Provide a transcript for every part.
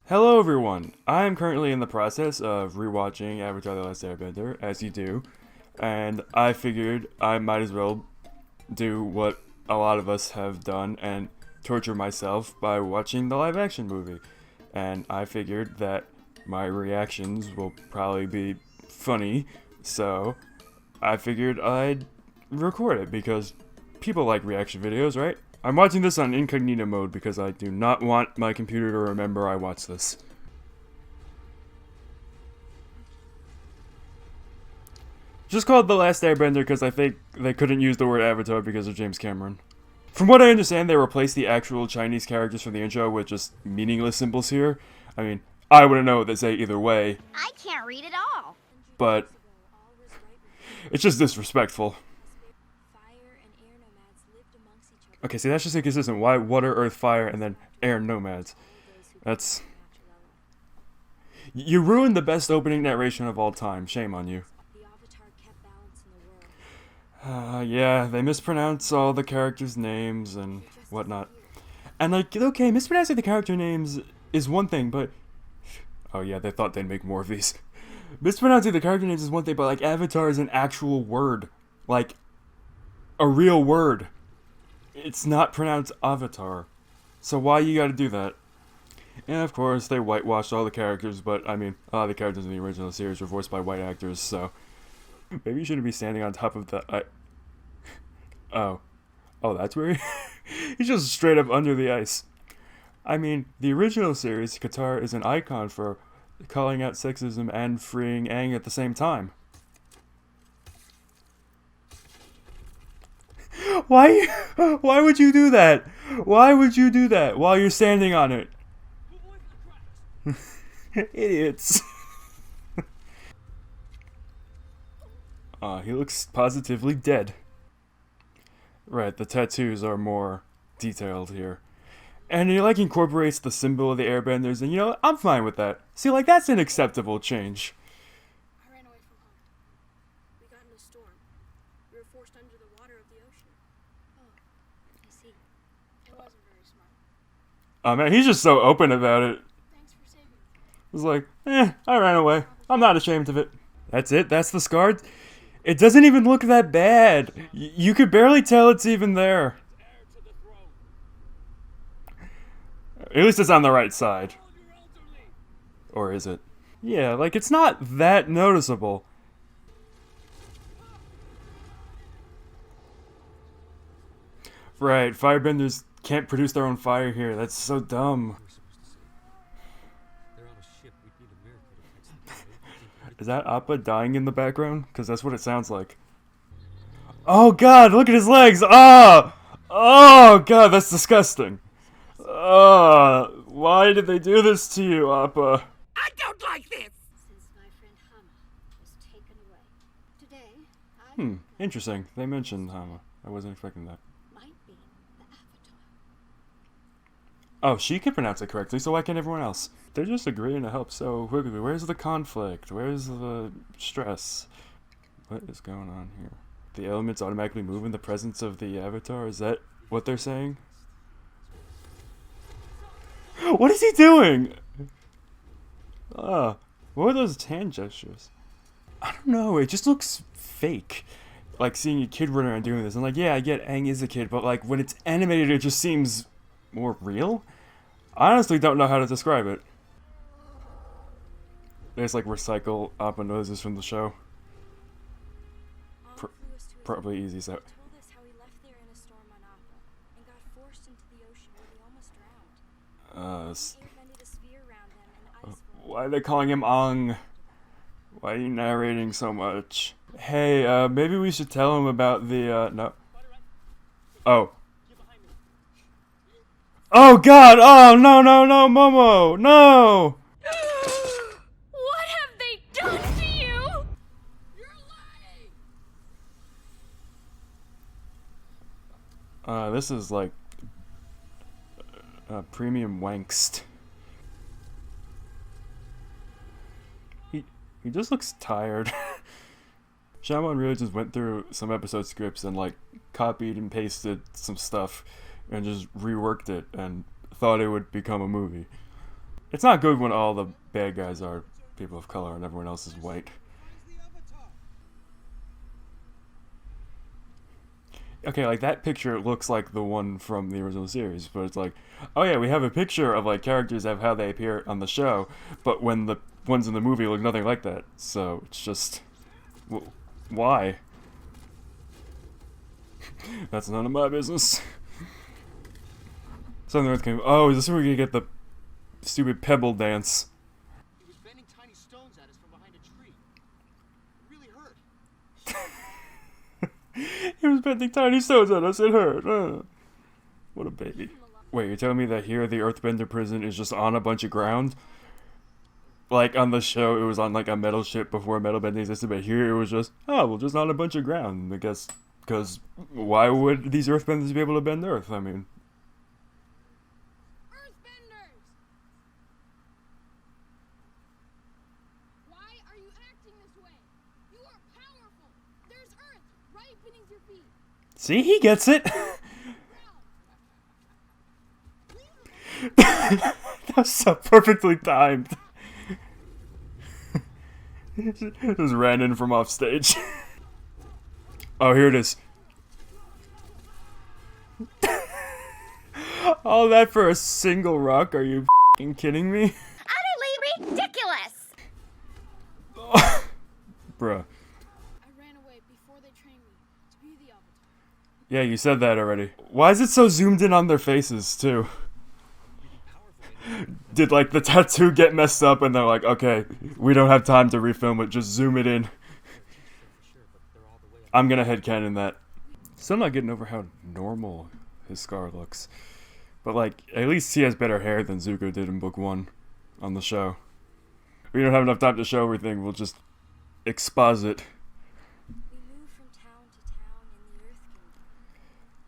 Hello everyone! I am currently in the process of rewatching Avatar The Last Airbender, as you do, and I figured I might as well do what a lot of us have done and torture myself by watching the live action movie. And I figured that my reactions will probably be funny, so I figured I'd record it because people like reaction videos, right? I'm watching this on incognito mode because I do not want my computer to remember I watched this. Just called The Last Airbender because I think they couldn't use the word Avatar because of James Cameron. From what I understand, they replaced the actual Chinese characters from the intro with just meaningless symbols here. I mean, I wouldn't know what they say either way. I can't read at all. But it's just disrespectful. Okay, see, that's just inconsistent. Why water, earth, fire, and then air nomads? That's... You ruined the best opening narration of all time. Shame on you. Yeah, they mispronounce all the characters' names and whatnot. And like, okay, mispronouncing the character names is one thing, but... Oh yeah, they thought they'd make more of these. Mispronouncing the character names is one thing, but like, Avatar is an actual word. Like, a real word. It's not pronounced Avatar. So why you gotta do that? And of course, they whitewashed all the characters, but I mean, a lot of the characters in the original series were voiced by white actors, so... Maybe you shouldn't be standing on top of the... Oh. Oh, that's where he's just straight up under the ice. I mean, the original series, Qatar is an icon for calling out sexism and freeing Aang at the same time. Why would you do that? Why would you do that while you're standing on it? Idiots. He looks positively dead. Right, the tattoos are more detailed here. And he like incorporates the symbol of the airbenders, and you know, I'm fine with that. See, like, that's an acceptable change. I ran away from home. We got in a storm. We were forced under the water of the ocean. Oh, I see. It wasn't very smart. Oh man, he's just so open about it. Thanks for saving me. It's like, I ran away. I'm not ashamed of it. That's it? That's the scar? It doesn't even look that bad. You could barely tell it's even there. At least it's on the right side. Or is it? Yeah, like, it's not that noticeable. Right, firebenders can't produce their own fire here. That's so dumb. Is that Appa dying in the background? Because that's what it sounds like. Oh god, look at his legs! Ah! Oh god, that's disgusting. Why did they do this to you, Appa? I don't like this! Since my friend Hama was taken away. Today, Interesting. They mentioned Hama. I wasn't expecting that. might be the Avatar. Oh, she can pronounce it correctly, so why can't everyone else? They're just agreeing to help so quickly. Where's the conflict? Where's the stress? What is going on here? The elements automatically move in the presence of the Avatar? Is that what they're saying? What is he doing? What are those hand gestures? I don't know, it just looks fake. Like seeing a kid run around doing this. And like, yeah, I get Aang is a kid, but like when it's animated, it just seems more real? I honestly don't know how to describe it. There's like recycle Appa noises from the show. Probably easy, so. Told us how he left there in a storm on Appa and got forced into the ocean where he almost drowned. Airbended a sphere around them and ice formed. Why are they calling him Aang? Why are you narrating so much? Hey, maybe we should tell him about the, no. Oh. Oh god! Oh, no, no, no, Momo! No! What have they done to you? You're lying! This is like premium wankst. He just looks tired. Shyamalan really just went through some episode scripts and like copied and pasted some stuff and just reworked it and thought it would become a movie. It's not good when all the bad guys are people of color and everyone else is white. Okay, like that picture looks like the one from the original series, but it's like, oh yeah, we have a picture of like characters of how they appear on the show, but when the ones in the movie look nothing like that. So it's just, why? That's none of my business. Southern Earth came. Oh, is this where we're gonna get the stupid pebble dance? He was bending tiny stones at us from behind a tree. It really hurt. He was bending tiny stones at us. It hurt. What a baby. Wait, you're telling me that here the Earthbender prison is just on a bunch of ground? Like on the show, it was on like a metal ship before metal bending existed, but here it was just, oh, well, just on a bunch of ground. I guess, because why would these Earthbenders be able to bend Earth? I mean... Earthbenders! Why are you acting this way? You are powerful. There's Earth right beneath your feet. See, he gets it. That was so perfectly timed. Just ran in from off stage. Oh, here it is. All that for a single rock? Are you f***ing kidding me? Utterly ridiculous! Bruh. I ran away before they trained me to be the Avatar. Yeah, you said that already. Why is it so zoomed in on their faces, too? Did, like, the tattoo get messed up and they're like, okay, we don't have time to refilm it, just zoom it in. I'm gonna headcanon that. Still not getting over how normal his scar looks. But, like, at least he has better hair than Zuko did in book 1 on the show. We don't have enough time to show everything, we'll just exposit. We move from town to town in the Earth Kingdom.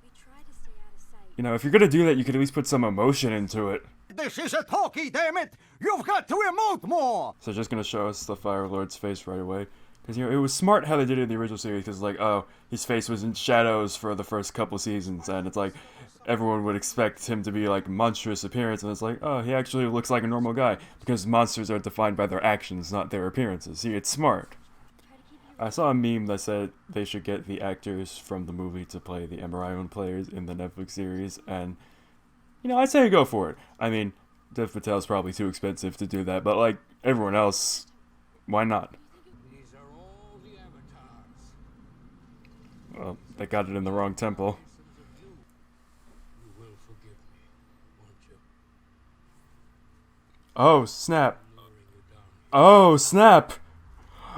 We try to stay out of sight. You know, if you're gonna do that, you could at least put some emotion into it. This is a talkie, damn it! You've got to emote more! So just gonna show us the Fire Lord's face right away. Because, you know, it was smart how they did it in the original series, because, like, oh, his face was in shadows for the first couple seasons, and it's like, everyone would expect him to be, like, monstrous appearance, and it's like, oh, he actually looks like a normal guy, because monsters are defined by their actions, not their appearances. See, it's smart. I saw a meme that said they should get the actors from the movie to play the Ember Island players in the Netflix series, and, you know, I'd say go for it. I mean, Dev Patel's probably too expensive to do that, but, like, everyone else, why not? These are all the avatars. Well, they got it in the wrong temple. You will forgive me, won't you? Oh, snap. Lowering you down. Oh, snap.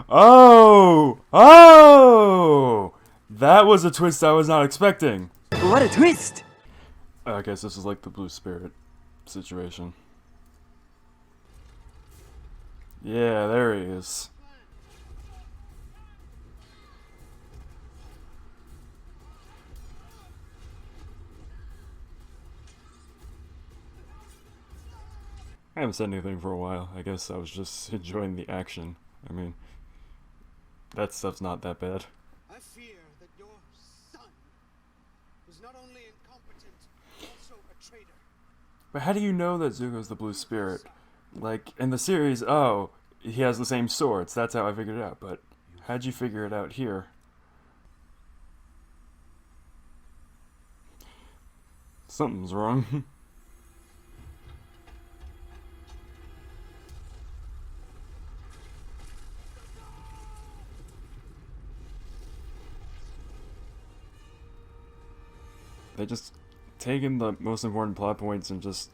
Oh! Oh! That was a twist I was not expecting. What a twist! I guess this is like the Blue Spirit situation. Yeah, there he is. I haven't said anything for a while. I guess I was just enjoying the action. I mean, that stuff's not that bad. I fear that your son is not only incompetent, but also a traitor. But how do you know that Zuko's the Blue Spirit? Like, in the series, oh, he has the same swords. That's how I figured it out. But how'd you figure it out here? Something's wrong. They just taken the most important plot points and just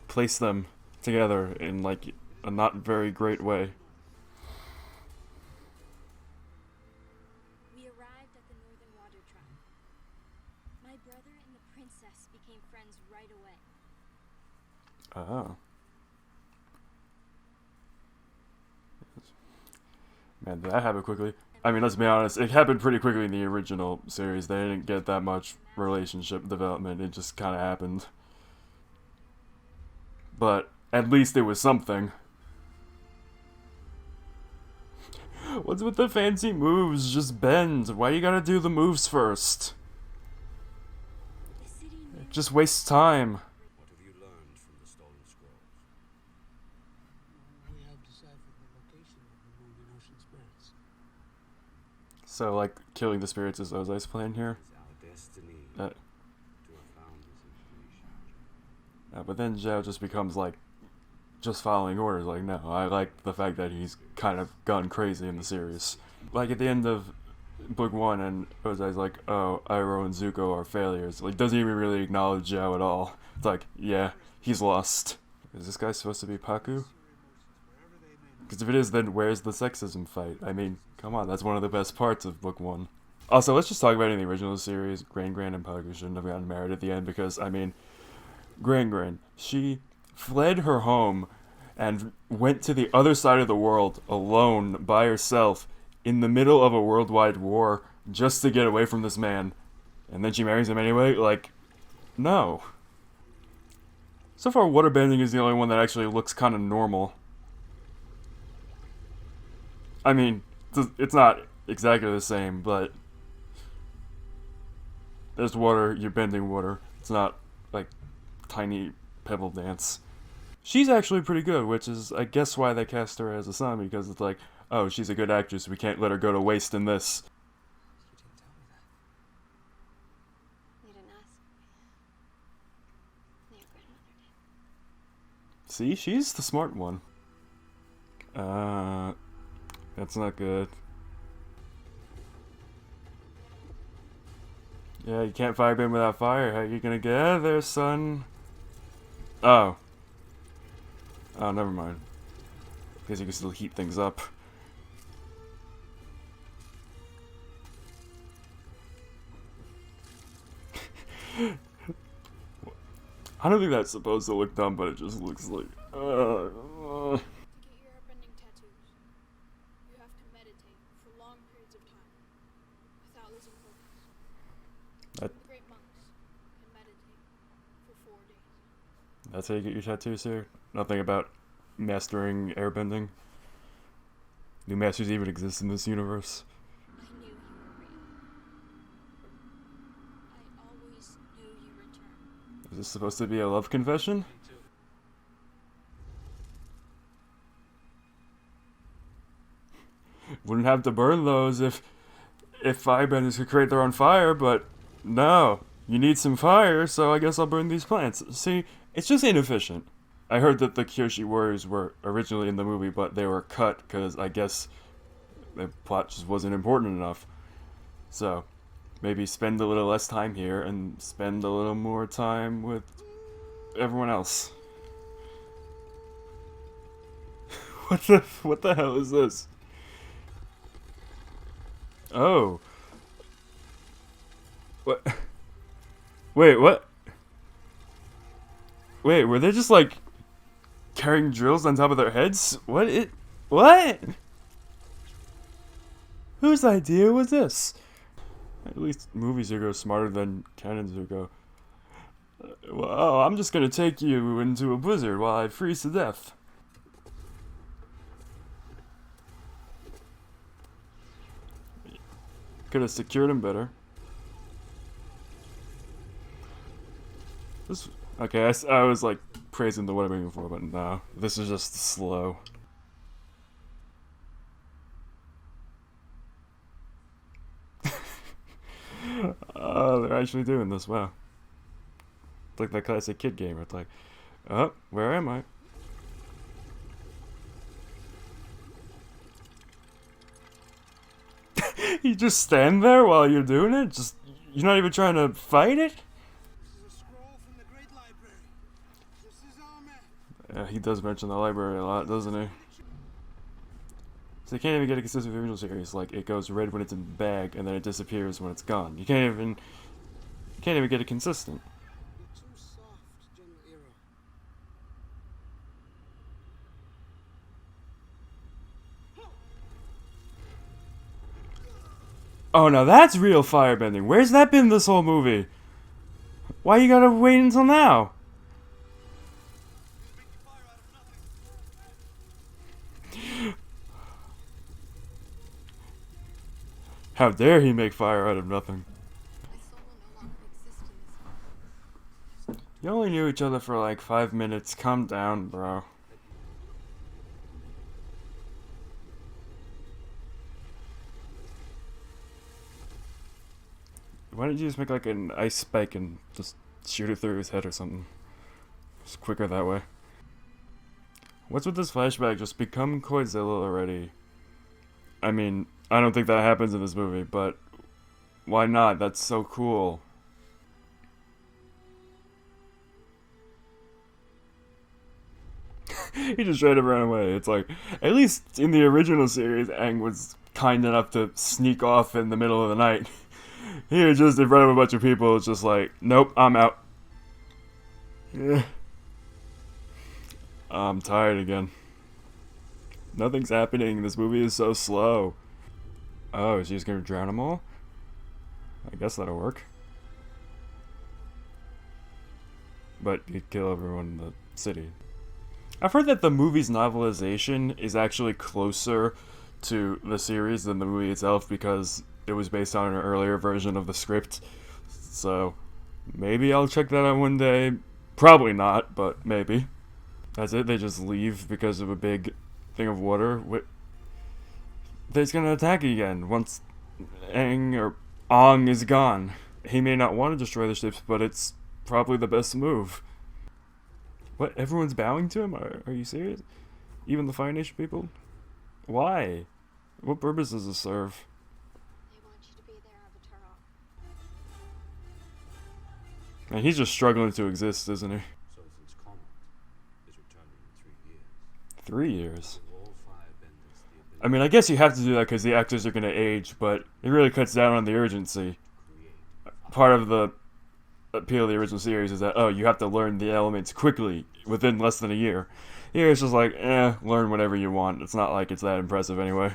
place them together in like a not very great way. We arrived at the Northern Water Tribe. My brother and the princess became friends right away. Oh. Man, did that happen quickly? I mean, let's be honest, it happened pretty quickly in the original series. They didn't get that much relationship development, it just kind of happened. But at least it was something. What's with the fancy moves? Just bend. Why you gotta do the moves first? The city It just wastes time. What have you learned from the stolen scrolls? decipher the location of the moon and ocean spirits. So, like, killing the spirits is Ozai's plan here. It's our destiny Uh, to have found this information. but then Zhao just becomes, like, just following orders. Like, no, I like the fact that he's kind of gone crazy in the series. Like, at the end of book 1, and Ozai's like, oh, Iroh and Zuko are failures. Like, doesn't even really acknowledge Zhao at all. It's like, yeah, he's lost. Is this guy supposed to be Paku? Because if it is, then where's the sexism fight? I mean, come on, that's one of the best parts of book 1. Also, let's just talk about in the original series, Gran and Paku shouldn't have gotten married at the end because, I mean, Gran, she fled her home and went to the other side of the world alone by herself in the middle of a worldwide war just to get away from this man. And then she marries him anyway? Like, no. So far, waterbending is the only one that actually looks kind of normal. I mean, it's not exactly the same, but there's water, you're bending water. It's not like tiny pebble dance. She's actually pretty good, which is, I guess, why they cast her as Asami, because it's like, oh, she's a good actress, we can't let her go to waste in this. You didn't tell me that. You didn't ask. Your grandmother did. See, she's the smart one. That's not good. Yeah, you can't firebend without fire. How are you gonna get out of there, son? Oh. Oh, never mind. Because you can still heat things up. I don't think that's supposed to look dumb, but it just looks like... To get your airbending tattoos, you have to meditate for long periods of time without losing focus. That- The great monks can meditate for 4 days. That's how you get your tattoos here? Nothing about mastering airbending? Do masters even exist in this universe? I knew you were real. I always knew you returned. Is this supposed to be a love confession? Wouldn't have to burn those if firebenders could create their own fire, but no. You need some fire, so I guess I'll burn these plants. See, it's just inefficient. I heard that the Kyoshi warriors were originally in the movie, but they were cut because I guess the plot just wasn't important enough. So, maybe spend a little less time here and spend a little more time with everyone else. What the hell is this? Oh. What? Wait, what? Wait, were they just like carrying drills on top of their heads? What? Whose idea was this? At least movie Zuko's smarter than canon Zuko. Well, I'm just gonna take you into a blizzard while I freeze to death. Could have secured him better. This, okay, I was like praising the whatever before, but no, this is just slow. Oh, they're actually doing this. Wow, it's like that classic kid game. Where it's like, oh, where am I? You just stand there while you're doing it? Just you're not even trying to fight it? This is a scroll from the Great Library. This is our map. Yeah, he does mention the library a lot, doesn't he? So you can't even get a consistent visual series. Like it goes red when it's in the bag, and then it disappears when it's gone. You can't even get it consistent. You're too soft, General Hero. Oh, now that's real firebending. Where's that been this whole movie? Why you gotta wait until now? How dare he make fire out of nothing? My soul will no longer exist in this world. You only knew each other for like 5 minutes. Calm down, bro. Why don't you just make like an ice spike and just shoot it through his head or something? It's quicker that way. What's with this flashback? Just become Godzilla already. I mean, I don't think that happens in this movie, but why not? That's so cool. He just tried to run away. It's like, at least in the original series, Aang was kind enough to sneak off in the middle of the night. Here, just in front of a bunch of people, it's just like, nope, I'm out. Yeah. I'm tired again. Nothing's happening. This movie is so slow. Oh, she's gonna drown them all? I guess that'll work. But you'd kill everyone in the city. I've heard that the movie's novelization is actually closer to the series than the movie itself because it was based on an earlier version of the script. So maybe I'll check that out one day. Probably not, but maybe. That's it? They just leave because of a big thing of water? They're gonna attack again once Aang is gone. He may not want to destroy the ships, but it's probably the best move. What? Everyone's bowing to him? Are you serious? Even the Fire Nation people? Why? What purpose does this serve? They want you to be their avatar. And he's just struggling to exist, isn't he? So since Comet is returning in 3 years, 3 years. all 5 benders the ability I mean, I guess you have to do that because the actors are going to age, but it really cuts down on the urgency. to create Part of the appeal of the original series is that, oh, you have to learn the elements quickly within less than a year. Here it's just like, learn whatever you want. It's not like it's that impressive anyway.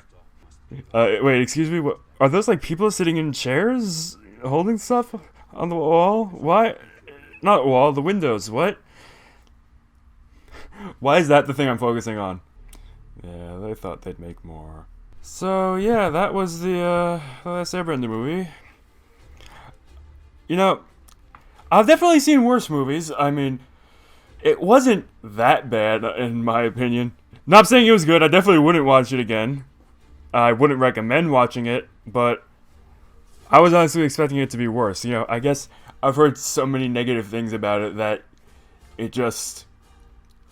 Wait, excuse me, what are those, like, people sitting in chairs holding stuff on the wall? Why? Not wall, the windows, what? Why is that the thing I'm focusing on? Yeah, they thought they'd make more. So, yeah, that was the Last Airbender movie. You know, I've definitely seen worse movies. I mean, it wasn't that bad, in my opinion. Not saying it was good, I definitely wouldn't watch it again. I wouldn't recommend watching it, but I was honestly expecting it to be worse. You know, I guess I've heard so many negative things about it that it just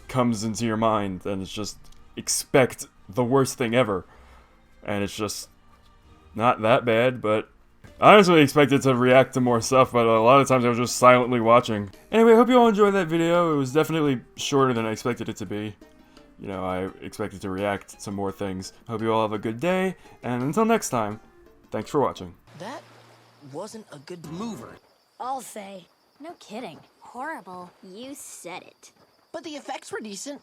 comes into your mind, and it's just expect the worst thing ever. And it's just not that bad, but I honestly expected to react to more stuff, but a lot of times I was just silently watching. Anyway, I hope you all enjoyed that video. It was definitely shorter than I expected it to be. You know, I expected to react to more things. Hope you all have a good day, and until next time, thanks for watching. That wasn't a good mover, I'll say. No kidding. Horrible. You said it. but the effects were decent.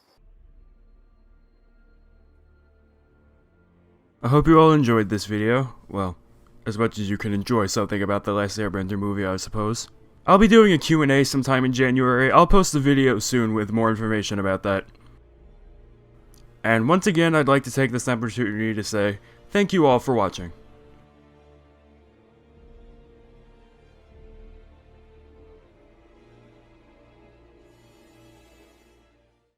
I hope you all enjoyed this video. Well, as much as you can enjoy something about the Last Airbender movie, I suppose. I'll be doing a Q&A sometime in January. I'll post a video soon with more information about that. And once again, I'd like to take this opportunity to say thank you all for watching.